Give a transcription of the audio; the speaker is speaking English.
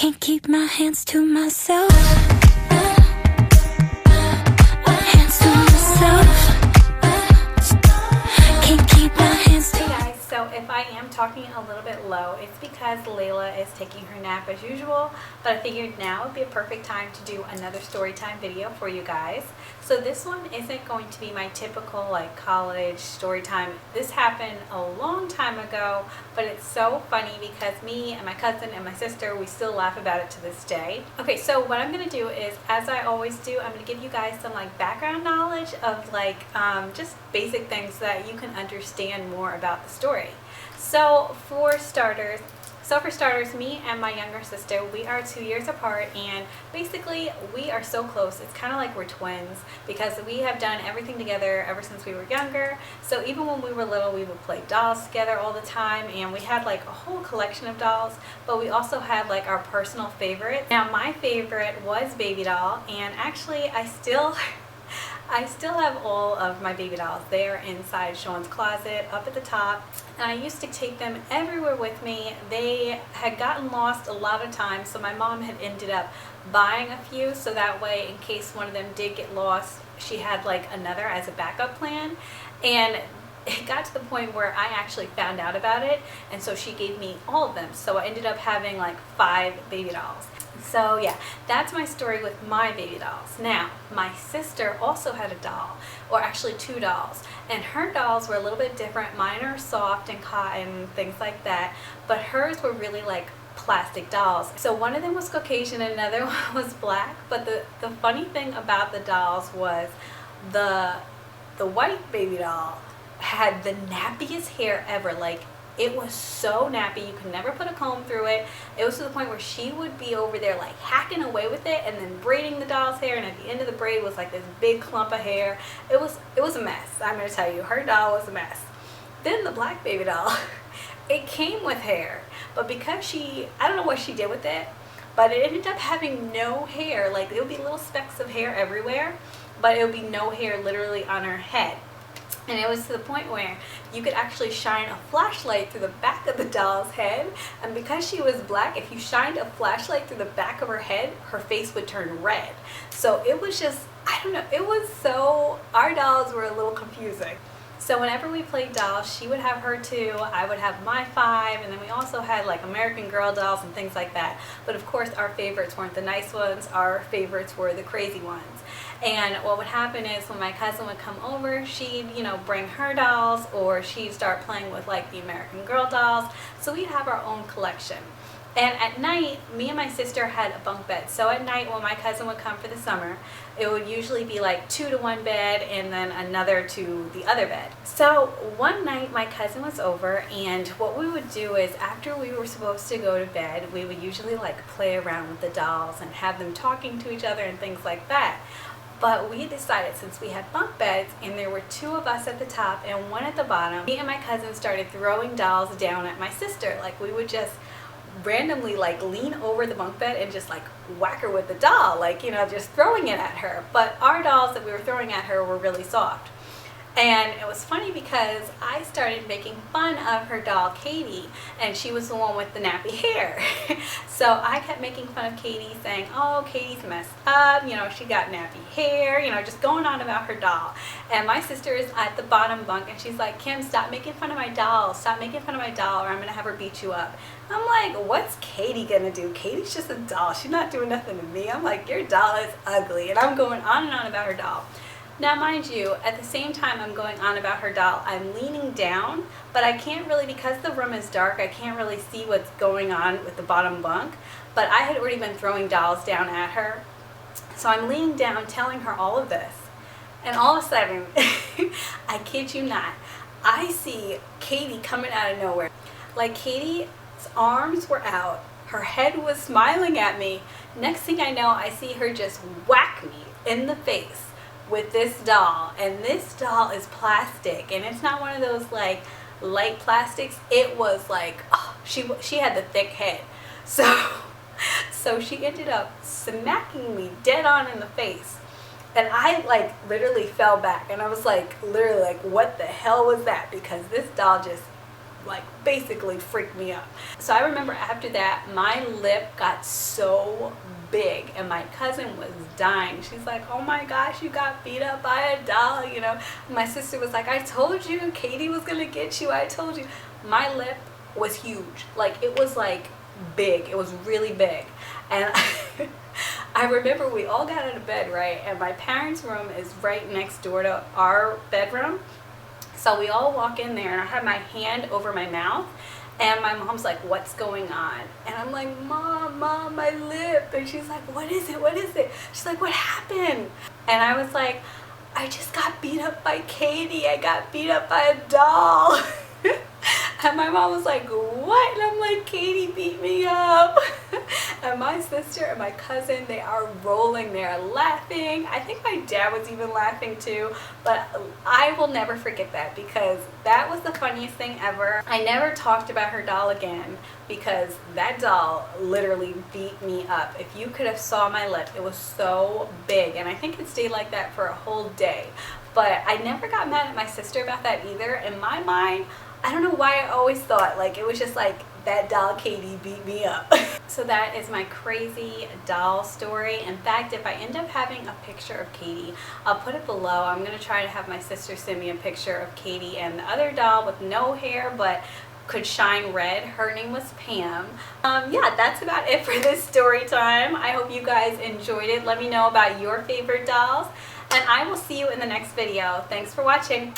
Can't keep my hands to myself. Hands to myself. Can't keep my hands to Hey guys, so if I am talking a little bit low, it's because Layla is taking her nap as usual, but I figured now would be a perfect time to do another story time video for you guys. So this one isn't going to be my typical like college story time. This happened a long time ago, but it's so funny because me and my cousin and my sister, we still laugh about it to this day. Okay, so what I'm going to do is, as I always do, I'm going to give you guys some like background knowledge of like just basic things so that you can understand more about the story. So for starters, me and my younger sister, we are 2 years apart, and basically we are so close. It's kind of like we're twins because we have done everything together ever since we were younger. So even when we were little, we would play dolls together all the time, and we had like a whole collection of dolls, but we also had like our personal favorites. Now my favorite was Baby Doll, and actually I still have all of my baby dolls. They are inside Sean's closet up at the top, and I used to take them everywhere with me. They had gotten lost a lot of times, so my mom had ended up buying a few, so that way in case one of them did get lost, she had like another as a backup plan. And it got to the point where I actually found out about it, and so she gave me all of them. So I ended up having like 5 baby dolls. So yeah, that's my story with my baby dolls. Now, my sister also had a doll, or actually 2 dolls, and her dolls were a little bit different. Mine are soft and cotton, things like that, but hers were really like plastic dolls. So one of them was Caucasian and another one was black, but the funny thing about the dolls was the white baby doll had the nappiest hair ever. Like, it was so nappy, you could never put a comb through it. It was to the point where she would be over there like hacking away with it and then braiding the doll's hair, and at the end of the braid was like this big clump of hair. It was a mess. I'm going to tell you, her doll was a mess. Then the black baby doll, it came with hair, but because I don't know what she did with it, but it ended up having no hair. Like, it would be little specks of hair everywhere, but it would be no hair literally on her head. And it was to the point where you could actually shine a flashlight through the back of the doll's head. And because she was black, if you shined a flashlight through the back of her head, her face would turn red. So it was just, I don't know, it was so, our dolls were a little confusing. So whenever we played dolls, she would have her 2, I would have my 5, and then we also had like American Girl dolls and things like that. But of course our favorites weren't the nice ones, our favorites were the crazy ones. And what would happen is when my cousin would come over, she'd, bring her dolls, or she'd start playing with like the American Girl dolls. So we'd have our own collection. And at night, me and my sister had a bunk bed. So at night when my cousin would come for the summer, it would usually be like 2 to 1 bed and then another to the other bed. So one night my cousin was over, and what we would do is after we were supposed to go to bed, we would usually like play around with the dolls and have them talking to each other and things like that. But we decided, since we had bunk beds and there were 2 of us at the top and 1 at the bottom, me and my cousin started throwing dolls down at my sister. Like, we would just randomly like lean over the bunk bed and just like whack her with the doll, like, just throwing it at her. But our dolls that we were throwing at her were really soft. And it was funny because I started making fun of her doll, Katy, and she was the one with the nappy hair. So I kept making fun of Katy, saying, oh, Katy's messed up, she got nappy hair, just going on about her doll. And my sister is at the bottom bunk, and she's like, Kym, stop making fun of my doll, stop making fun of my doll, or I'm going to have her beat you up. I'm like, what's Katy going to do? Katy's just a doll. She's not doing nothing to me. I'm like, your doll is ugly. And I'm going on and on about her doll. Now, mind you, at the same time I'm going on about her doll, I'm leaning down, but I can't really, because the room is dark, I can't really see what's going on with the bottom bunk. But I had already been throwing dolls down at her. So I'm leaning down telling her all of this. And all of a sudden, I kid you not, I see Katy coming out of nowhere. Like, Katy's arms were out, her head was smiling at me. Next thing I know, I see her just whack me in the face with this doll. And this doll is plastic, and it's not one of those like light plastics. It was like, oh, she had the thick head. So she ended up smacking me dead on in the face, and I like literally fell back, and I was like literally like, what the hell was that? Because this doll just like basically freaked me up. So I remember after that, my lip got so big and my cousin was dying. She's like, oh my gosh, you got beat up by a doll, you know. My sister was like, I told you Katy was gonna get you, I told you. My lip was huge, like it was like big, it was really big. And I remember we all got out of bed, right, and my parents' room is right next door to our bedroom. So we all walk in there and I had my hand over my mouth and my mom's like, what's going on? And I'm like, Mom, my lip. And she's like, what is it? What is it? She's like, what happened? And I was like, I just got beat up by Katy. I got beat up by a doll. And my mom was like, what? And I'm like, Katy beat me up. And my sister and my cousin, they are rolling there laughing. I think my dad was even laughing too. But I will never forget that because that was the funniest thing ever. I never talked about her doll again because that doll literally beat me up. If you could have saw my lip, it was so big. And I think it stayed like that for a whole day. But I never got mad at my sister about that either. In my mind, I don't know why I always thought like it was just like that doll Katy beat me up. So that is my crazy doll story. In fact, if I end up having a picture of Katy, I'll put it below. I'm going to try to have my sister send me a picture of Katy and the other doll with no hair but could shine red. Her name was Pam. Yeah, that's about it for this story time. I hope you guys enjoyed it. Let me know about your favorite dolls and I will see you in the next video. Thanks for watching.